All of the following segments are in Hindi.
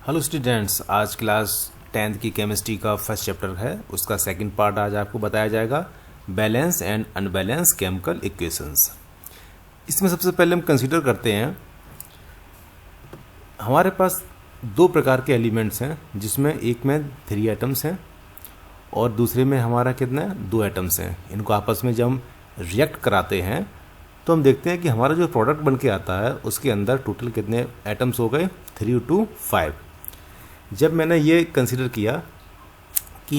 हेलो स्टूडेंट्स, आज क्लास 10th की केमिस्ट्री का फर्स्ट चैप्टर है। उसका सेकंड पार्ट आज आपको बताया जाएगा, balance and unbalance chemical equations. इसमें सबसे पहले हम कंसीडर करते हैं, हमारे पास दो प्रकार के एलिमेंट्स हैं, जिसमें एक में 3 एटम्स हैं और दूसरे में हमारा कितना है, 2 एटम्स हैं। इनको आपस में जब हम रिएक्ट कराते हैं तो हम देखते हैं कि हमारा जो प्रोडक्ट बन के आता है उसके अंदर टोटल कितने एटम्स हो गए, 3 to 5। जब मैंने ये कंसिडर किया कि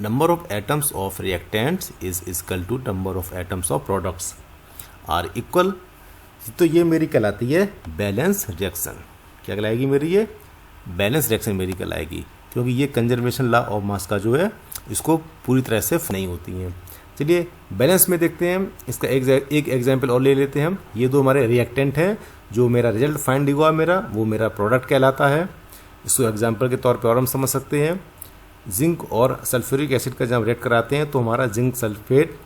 number of atoms of reactants is equal to number of atoms of products are equal, तो ये मेरी कहलाती है बैलेंस रिएक्शन। क्या कहलाएगी मेरी, ये बैलेंस रिएक्शन मेरी कहलाएगी, क्योंकि ये कंजर्वेशन लॉ ऑफ मास का जो है इसको पूरी तरह से नहीं होती हैं। चलिए बैलेंस में देखते हैं, इसका एक एग्जाम्पल और ले लेते हैं हम। ये दो हमारे रिएक्टेंट हैं, जो मेरा रिजल्ट फाइंड हुआ वो मेरा प्रोडक्ट कहलाता है। इसको एग्जाम्पल के तौर पे और हम समझ सकते हैं, जिंक और सल्फ्यूरिक एसिड का जब हम रिएक्ट कराते हैं तो हमारा जिंक सल्फेट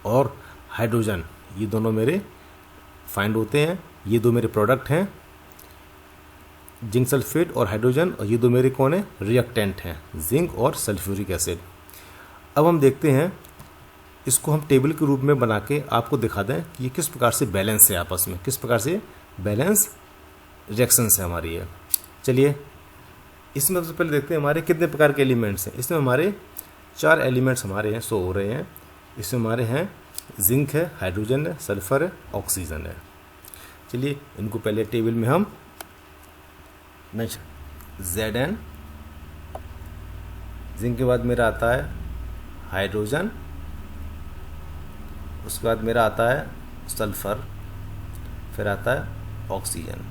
और हाइड्रोजन ये दोनों मेरे फाइंड होते हैं। ये दो मेरे प्रोडक्ट हैं, जिंक सल्फेट और हाइड्रोजन, और ये दो मेरे कौन है, रिएक्टेंट हैं, जिंक और सल्फ्यूरिक एसिड। अब हम देखते हैं, इसको हम टेबल के रूप में बना के आपको दिखा दें कि ये किस प्रकार से बैलेंस है, आपस में किस प्रकार से बैलेंस रिएक्शंस है हमारी है। चलिए इसमें सबसे पहले देखते हैं हमारे कितने प्रकार के एलिमेंट्स हैं। इसमें हमारे 4 एलिमेंट्स हमारे हैं, शो हो रहे हैं। इसमें हमारे हैं जिंक है, हाइड्रोजन है, सल्फर है, ऑक्सीजन है। चलिए इनको पहले टेबल में हम Zn, जिंक के बाद मेरा आता है हाइड्रोजन, उसके बाद मेरा आता है सल्फर, फिर आता है ऑक्सीजन।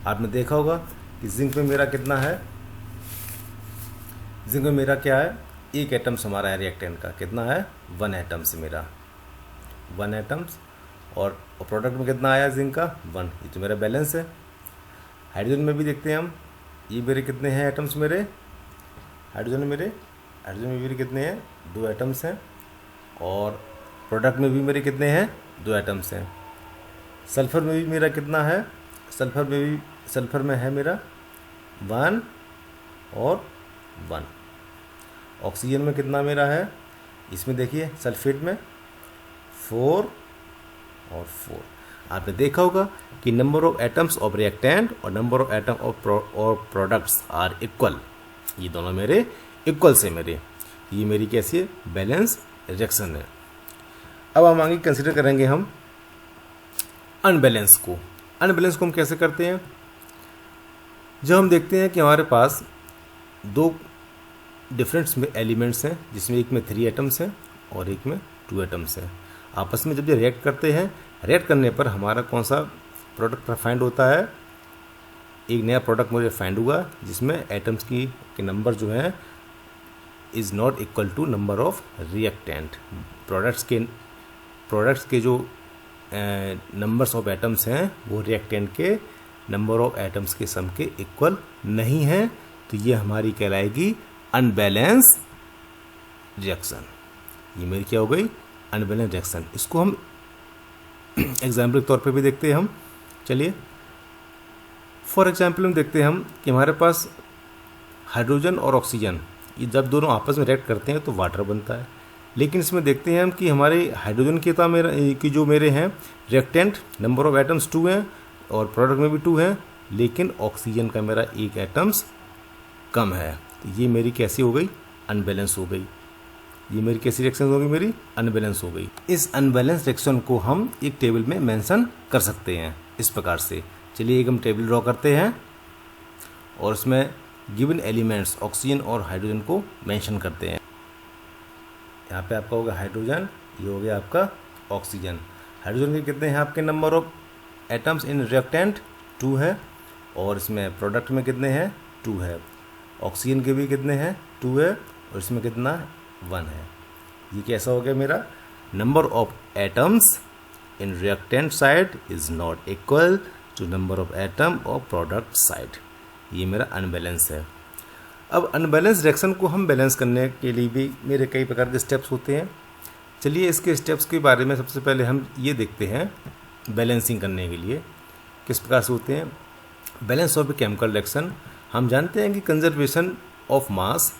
आपने देखा होगा कि जिंक में मेरा कितना है, जिंक में मेरा क्या है, 1 एटम्स हमारा है रिएक्टेंट का, कितना है 1 एटम्स मेरा, 1 एटम्स। और प्रोडक्ट में कितना आया जिंक का 1, ये तो मेरा बैलेंस है। हाइड्रोजन में भी देखते हैं हम, ये मेरे कितने हैं एटम्स मेरे, हाइड्रोजन में भी कितने हैं, 2 एटम्स हैं। और प्रोडक्ट में भी मेरे कितने हैं, 2 एटम्स हैं। सल्फर में भी मेरा कितना है, सल्फर में है मेरा 1 और 1। ऑक्सीजन में कितना मेरा है, इसमें देखिए सल्फेट में 4 और 4। आपने देखा होगा कि number of atoms of reactant और number of atom of products are equal, ये दोनों मेरे इक्वल से मेरे, ये मेरी कैसी है, बैलेंस रिएक्शन है। अब हम आगे कंसिडर करेंगे हम अनबैलेंस को। अनबैलेंस को हम कैसे करते हैं, जब हम देखते हैं कि हमारे पास 2 डिफरेंट एलिमेंट्स हैं, जिसमें एक में 3 एटम्स हैं और एक में 2 एटम्स हैं। आपस में जब ये रिएक्ट करते हैं, रिएक्ट करने पर हमारा कौन सा प्रोडक्ट फाइंड होता है, एक नया प्रोडक्ट मुझे फाइंड हुआ जिसमें एटम्स के नंबर जो हैं is not equal to number of reactant. Products के जो नंबर्स ऑफ एटम्स हैं वो रिएक्टेंट के नंबर ऑफ एटम्स के सम के इक्वल नहीं है, तो ये हमारी कहलाएगी अनबैलेंस रिएक्शन। ये मेरी क्या हो गई, अनबैलेंस रिएक्शन। इसको हम एग्जाम्पल के तौर पे भी देखते हैं हम। चलिए फॉर एग्जाम्पल हम देखते हैं हम कि हमारे पास हाइड्रोजन और ऑक्सीजन, ये जब दोनों आपस में रिएक्ट करते हैं तो वाटर बनता है। लेकिन इसमें देखते हैं हम कि हमारे हाइड्रोजन की जो मेरे हैं रिएक्टेंट, नंबर ऑफ एटम्स 2 हैं और प्रोडक्ट में भी 2 हैं, लेकिन ऑक्सीजन का मेरा 1 एटम्स कम है। तो ये मेरी कैसी हो गई, अनबैलेंस हो गई। ये मेरी कैसी रिएक्शन होगी, मेरी अनबैलेंस हो गई। इस अनबैलेंस रिएक्शन को हम एक टेबल में मेंशन कर सकते हैं इस प्रकार से। चलिए एक हम टेबल ड्रॉ करते हैं और उसमें गिवन एलिमेंट्स ऑक्सीजन और हाइड्रोजन को मेंशन करते हैं। यहाँ पे आपका होगा हाइड्रोजन, ये हो गया आपका ऑक्सीजन। हाइड्रोजन के कितने हैं आपके number of atoms in reactant, 2 है, और इसमें प्रोडक्ट में कितने हैं, 2 है। ऑक्सीजन के भी कितने हैं, 2 है, और इसमें कितना 1 है। ये कैसा हो गया मेरा, number of atoms in reactant side is not equal to number of atom of product side. ये मेरा अनबैलेंस है। अब अनबैलेंस रिएक्शन को हम बैलेंस करने के लिए भी मेरे कई प्रकार के स्टेप्स होते हैं। चलिए इसके स्टेप्स के बारे में सबसे पहले हम ये देखते हैं, बैलेंसिंग करने के लिए किस प्रकार से होते हैं। Balance of a chemical reaction हम जानते हैं कि conservation of mass,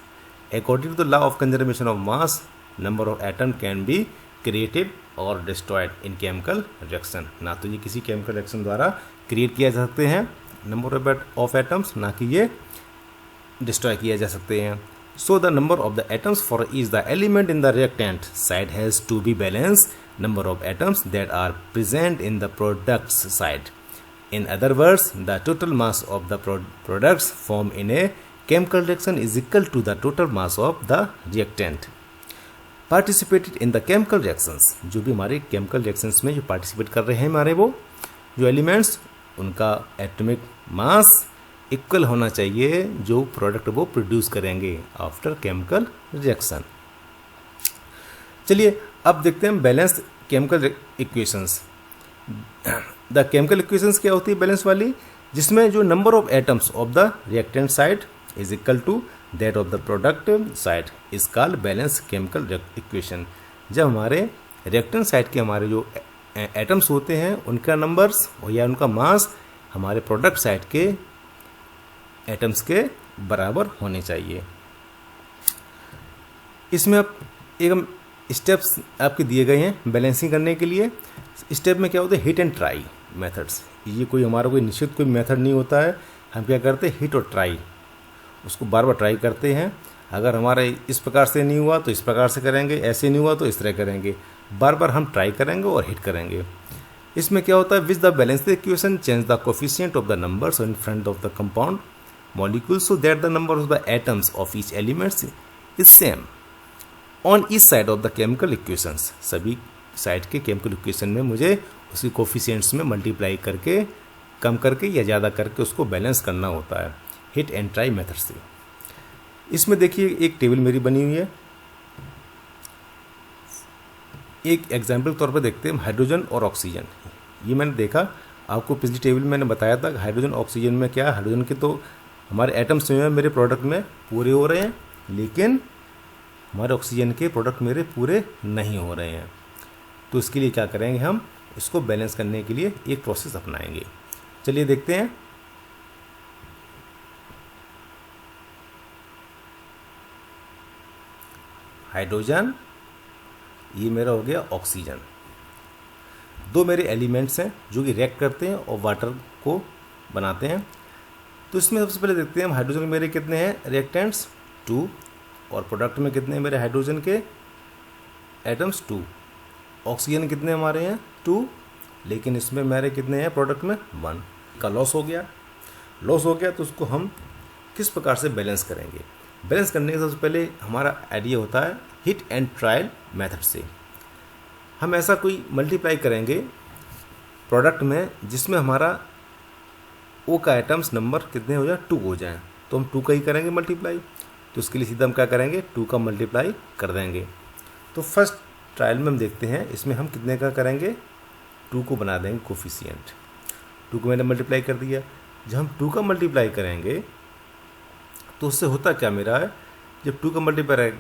according to the law of conservation of mass, number of atom can be created और डिस्ट्रॉयड इन केमिकल रिएक्शन। ना तो ये किसी केमिकल रिएक्शन द्वारा क्रिएट किया जा सकते हैं नंबर ऑफ एटम्स, ना कि ये डिस्ट्रॉय किया जा सकते हैं। So the number of the atoms for each the element in the reactant side has to be balance number of atoms that are present in the product's side. In other words, the total mass of the products formed in a chemical reaction is equal to the total mass of the reactant participated in the chemical reactions. जो भी हमारे chemical reactions में जो participate कर रहे हैं हमारे वो जो elements, उनका atomic mass इक्वल होना चाहिए जो प्रोडक्ट वो प्रोड्यूस करेंगे आफ्टर केमिकल रिएक्शन। चलिए अब देखते हैं balance chemical equations. The chemical equations क्या होती है बैलेंस वाली, जिसमें जो number of atoms of the reactant side is equal to that of the product side is called balance chemical equation. जब हमारे रिएक्टेंट साइड के हमारे जो एटम्स होते हैं उनका नंबर्स या उनका मास हमारे प्रोडक्ट साइड के एटम्स के बराबर होने चाहिए। इसमें अब एक स्टेप्स आपके दिए गए हैं बैलेंसिंग करने के लिए। स्टेप में क्या होता है, हिट एंड ट्राई मेथड्स। ये कोई हमारा कोई निश्चित कोई मेथड नहीं होता है, हम क्या करते हैं हिट और ट्राई, उसको बार बार ट्राई करते हैं। अगर हमारे इस प्रकार से नहीं हुआ तो इस प्रकार से करेंगे, ऐसे नहीं हुआ तो इस तरह करेंगे, बार बार हम ट्राई करेंगे और हिट करेंगे। इसमें क्या होता है, which the balance the equation change the coefficient of the numbers in front of the compound molecules so that the number of the atoms of each element is same on each side of the chemical equations। सभी साइड के केमिकल इक्वेशन में मुझे उसकी कोफिशिएंट्स में मल्टीप्लाई करके कम करके या ज़्यादा करके उसको बैलेंस करना होता है हिट एंड ट्राई मेथड से। इसमें देखिए एक टेबल मेरी बनी हुई है, एक एग्जाम्पल के तौर पर देखते हैं हाइड्रोजन और ऑक्सीजन। ये मैंने देखा, आपको पिछली टेबल में मैंने बताया था हाइड्रोजन ऑक्सीजन में क्या, हाइड्रोजन के तो हमारे एटम्स जो हैं मेरे प्रोडक्ट में पूरे हो रहे हैं, लेकिन हमारे ऑक्सीजन के प्रोडक्ट मेरे पूरे नहीं हो रहे हैं। तो इसके लिए क्या करेंगे, हम इसको बैलेंस करने के लिए एक प्रोसेस अपनाएंगे। चलिए देखते हैं। हाइड्रोजन, ये मेरा हो गया ऑक्सीजन, दो मेरे एलिमेंट्स हैं जो कि रिएक्ट करते हैं और वाटर को बनाते हैं। तो इसमें सबसे पहले देखते हैं हाइड्रोजन में मेरे कितने हैं रिएक्टेंट्स 2 और प्रोडक्ट में कितने हैं मेरे हाइड्रोजन के एटम्स 2। ऑक्सीजन कितने हमारे हैं 2, लेकिन इसमें मेरे कितने हैं प्रोडक्ट में 1 का लॉस हो गया। तो उसको हम किस प्रकार से बैलेंस करेंगे। बैलेंस करने के सबसे पहले हमारा आइडिया होता है हिट एंड ट्रायल मेथड से। हम ऐसा कोई मल्टीप्लाई करेंगे प्रोडक्ट में जिसमें हमारा ओ का एटम्स नंबर कितने हो जाए 2 हो जाए, तो हम 2 का ही करेंगे मल्टीप्लाई। तो उसके लिए सीधा हम क्या करेंगे 2 का मल्टीप्लाई कर देंगे। तो फर्स्ट ट्रायल में हम देखते हैं इसमें हम कितने का करेंगे 2 को बना देंगे कोफिशिएंट। 2 को मैंने मल्टीप्लाई कर दिया। जब हम 2 का मल्टीप्लाई करेंगे तो उससे होता क्या मेरा है, जब 2 का मल्टीप्लाई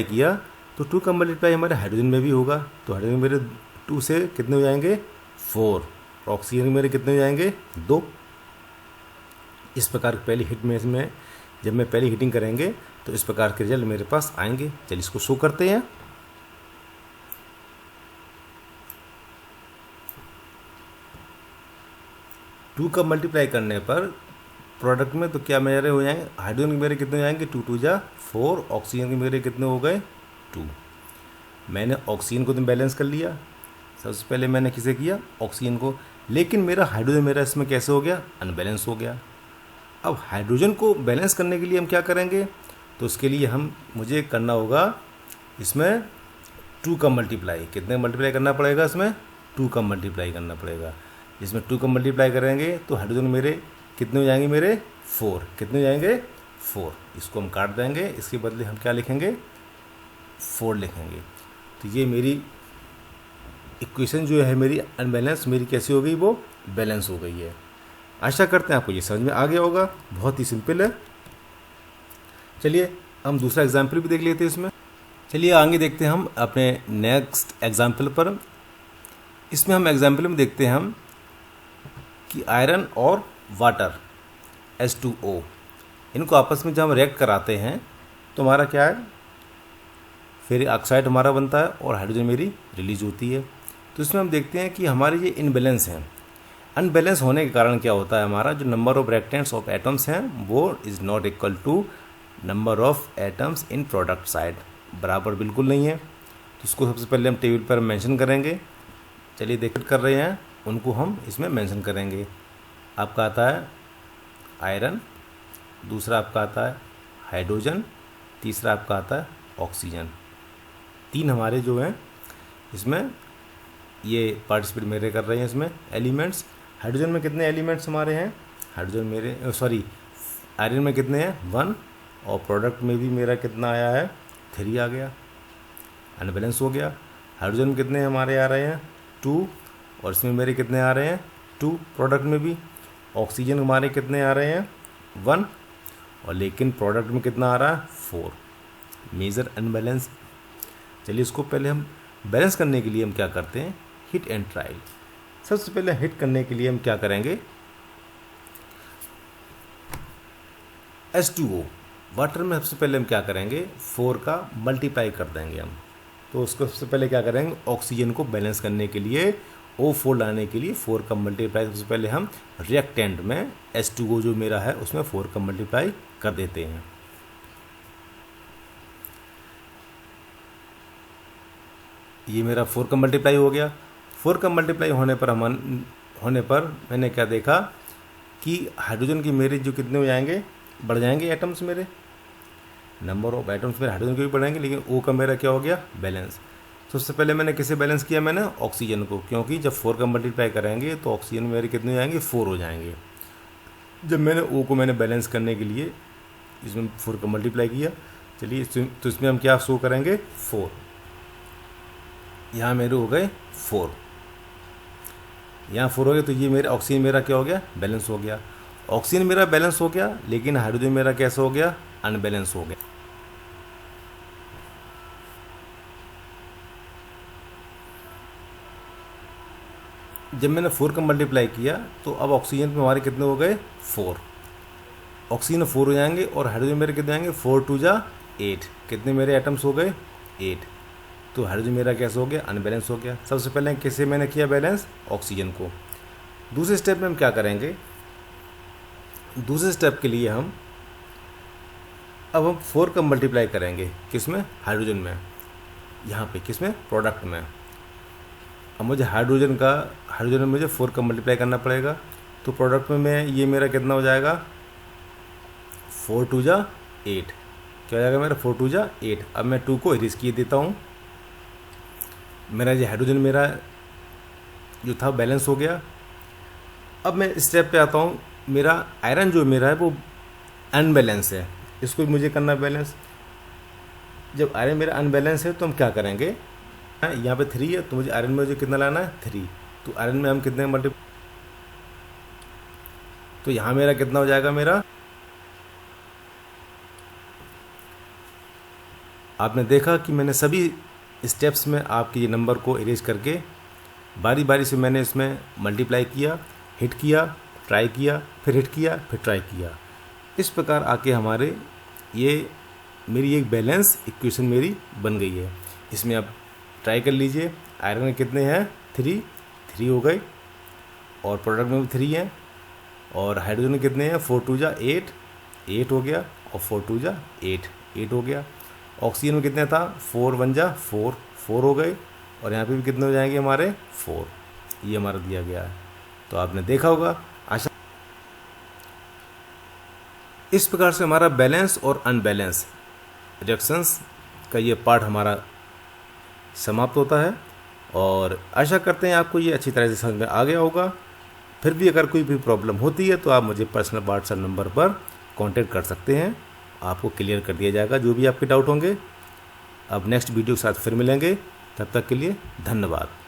किया तो 2 का मल्टीप्लाई हमारे हाइड्रोजन में भी होगा। तो हाइड्रोजन मेरे 2 से कितने हो जाएंगे 4, ऑक्सीजन मेरे कितने हो जाएंगे 2। इस प्रकार पहली हिट में इसमें जब मैं पहली हीटिंग करेंगे तो इस प्रकार के रिजल्ट मेरे पास आएंगे। चलिए इसको शो करते हैं। टू का मल्टीप्लाई करने पर प्रोडक्ट में तो क्या मेरे हो जाएंगे, हाइड्रोजन के मेरे कितने हो जाएंगे 2 2 जा 4, ऑक्सीजन के मेरे कितने हो गए 2। मैंने ऑक्सीजन को तो बैलेंस कर लिया, सबसे पहले मैंने किसे किया ऑक्सीजन को, लेकिन मेरा हाइड्रोजन मेरा इसमें कैसे हो गया अनबैलेंस हो गया। अब हाइड्रोजन को बैलेंस करने के लिए हम क्या करेंगे, तो उसके लिए मुझे करना होगा इसमें 2 का मल्टीप्लाई। कितने मल्टीप्लाई करना पड़ेगा, इसमें 2 का मल्टीप्लाई करना पड़ेगा। इसमें 2 का मल्टीप्लाई करेंगे तो हाइड्रोजन मेरे कितने हो जाएंगे मेरे 4, कितने हो जाएंगे 4। इसको हम काट देंगे, इसके बदले हम क्या लिखेंगे 4 लिखेंगे। तो ये मेरी इक्वेशन जो है मेरी अनबैलेंस मेरी कैसी हो गई, वो बैलेंस हो गई है। आशा करते हैं आपको ये समझ में आ गया होगा, बहुत ही सिंपल है। चलिए हम दूसरा एग्जाम्पल भी देख लेते हैं इसमें। चलिए आगे देखते हैं हम अपने नेक्स्ट एग्जाम्पल पर। इसमें हम एग्जाम्पल में देखते हैं हम कि आयरन और वाटर H2O, इनको आपस में जब हम रिएक्ट कराते हैं तो हमारा क्या है, फेरिक ऑक्साइड हमारा बनता है और हाइड्रोजन मेरी रिलीज होती है। तो इसमें हम देखते हैं कि हमारे ये इनबैलेंस हैं। अनबैलेंस होने के कारण क्या होता है, हमारा जो number of reactants of atoms हैं वो is not equal to number of atoms in product side, बराबर बिल्कुल नहीं है। तो इसको सबसे पहले हम टेबल पर मेंशन करेंगे। चलिए देख कर रहे हैं, उनको हम इसमें मेंशन करेंगे। आपका आता है आयरन, दूसरा आपका आता है हाइड्रोजन, तीसरा आपका आता है ऑक्सीजन। 3 हमारे जो हैं इसमें ये पार्टिसिपेट मेरे कर रहे हैं इसमें एलिमेंट्स। हाइड्रोजन में कितने एलिमेंट्स हमारे हैं, हाइड्रोजन मेरे आयरन में कितने हैं 1, और प्रोडक्ट में भी मेरा कितना आया है 3 आ गया, अनबैलेंस हो गया। हाइड्रोजन में कितने हमारे आ रहे हैं 2, और इसमें मेरे कितने आ रहे हैं 2 प्रोडक्ट में भी। ऑक्सीजन हमारे कितने आ रहे हैं 1, और लेकिन प्रोडक्ट में कितना आ रहा है 4, मेजर अनबैलेंस। चलिए इसको पहले हम बैलेंस करने के लिए हम क्या करते हैं, हिट एंड ट्रायल। सबसे पहले हिट करने के लिए हम क्या करेंगे, H2O वाटर में सबसे पहले हम क्या करेंगे 4 का मल्टीप्लाई कर देंगे हम। तो उसको सबसे पहले क्या करेंगे, ऑक्सीजन को बैलेंस करने के लिए O4 लाने के लिए 4 का मल्टीप्लाई सबसे पहले हम रिएक्टेंट में H2O जो मेरा है उसमें 4 का मल्टीप्लाई कर देते हैं। ये मेरा 4 का मल्टीप्लाई हो गया। 4 का मल्टीप्लाई होने पर मैंने क्या देखा कि हाइड्रोजन की मेरे जो कितने हो जाएंगे, बढ़ जाएंगे एटम्स मेरे, नंबर ऑफ एटम्स मेरे हाइड्रोजन के भी बढ़ेंगे, लेकिन O का मेरा क्या हो गया बैलेंस। तो सबसे पहले मैंने किसे बैलेंस किया, मैंने ऑक्सीजन को, क्योंकि जब 4 का मल्टीप्लाई करेंगे तो ऑक्सीजन मेरे कितने हो जाएंगे 4 हो जाएंगे। जब मैंने O को मैंने बैलेंस करने के लिए इसमें 4 का मल्टीप्लाई किया, चलिए तो इसमें हम क्या शो करेंगे 4, यहाँ मेरे हो गए 4, यहाँ 4 हो गए। तो ये मेरे ऑक्सीजन मेरा क्या हो गया बैलेंस हो गया। ऑक्सीजन मेरा बैलेंस हो गया, लेकिन हाइड्रोजन मेरा कैसा हो गया अनबैलेंस हो गया। जब मैंने 4 का मल्टीप्लाई किया तो अब ऑक्सीजन में हमारे कितने हो गए 4, ऑक्सीजन 4 हो जाएंगे, और हाइड्रोजन मेरे कितने आएंगे 4 2 जा 8, कितने मेरे एटम्स हो गए 8। तो हाइड्रोजन मेरा कैसे हो गया अनबैलेंस हो गया। सबसे पहले किसे मैंने किया बैलेंस, ऑक्सीजन को। दूसरे स्टेप में हम क्या करेंगे, दूसरे स्टेप के लिए हम 4 का मल्टीप्लाई करेंगे किसमें, हाइड्रोजन में, यहाँ पे किसमें प्रोडक्ट में। अब मुझे हाइड्रोजन में मुझे 4 का मल्टीप्लाई करना पड़ेगा। तो प्रोडक्ट में ये मेरा कितना हो जाएगा 4 2 जा 8, क्या हो जाएगा मेरा 4 2 जा 8। अब मैं 2 को इरेज किए देता हूँ। मेरा ये हाइड्रोजन मेरा जो था बैलेंस हो गया। अब मैं स्टेप पे आता हूँ, मेरा आयरन जो मेरा है वो अनबैलेंस है, इसको भी मुझे करना बैलेंस। जब आयरन मेरा अनबैलेंस है तो हम क्या करेंगे, यहाँ पे 3 है तो मुझे आयरन में जो कितना लाना है 3, तो आयरन में हम कितने तो यहाँ मेरा कितना हो जाएगा मेरा, आपने देखा कि मैंने सभी स्टेप्स में आपके ये नंबर को इरेज करके बारी बारी से मैंने इसमें मल्टीप्लाई किया, हिट किया, ट्राई किया, फिर हिट किया, फिर ट्राई किया। इस प्रकार आके हमारे ये मेरी एक बैलेंस इक्वेशन मेरी बन गई है। इसमें आप ट्राई कर लीजिए, आयरन में कितने हैं 3 हो गए, और प्रोडक्ट में भी 3 हैं, और हाइड्रोजन में कितने हैं 4 2 जा 8 हो गया, और 4 2 जा 8 हो गया। ऑक्सीजन में कितने था 4 1 जा 4 हो गए, और यहाँ पे भी कितने हो जाएंगे हमारे 4, ये हमारा दिया गया है। तो आपने देखा होगा आशा। इस प्रकार से हमारा बैलेंस और अनबैलेंस रिएक्शंस का ये पार्ट हमारा समाप्त होता है, और आशा करते हैं आपको ये अच्छी तरह से समझ में आ गया होगा। फिर भी अगर कोई भी प्रॉब्लम होती है तो आप मुझे पर्सनल व्हाट्सएप नंबर पर कांटेक्ट कर सकते हैं, आपको क्लियर कर दिया जाएगा जो भी आपके डाउट होंगे। अब नेक्स्ट वीडियो के साथ फिर मिलेंगे, तब तक के लिए धन्यवाद।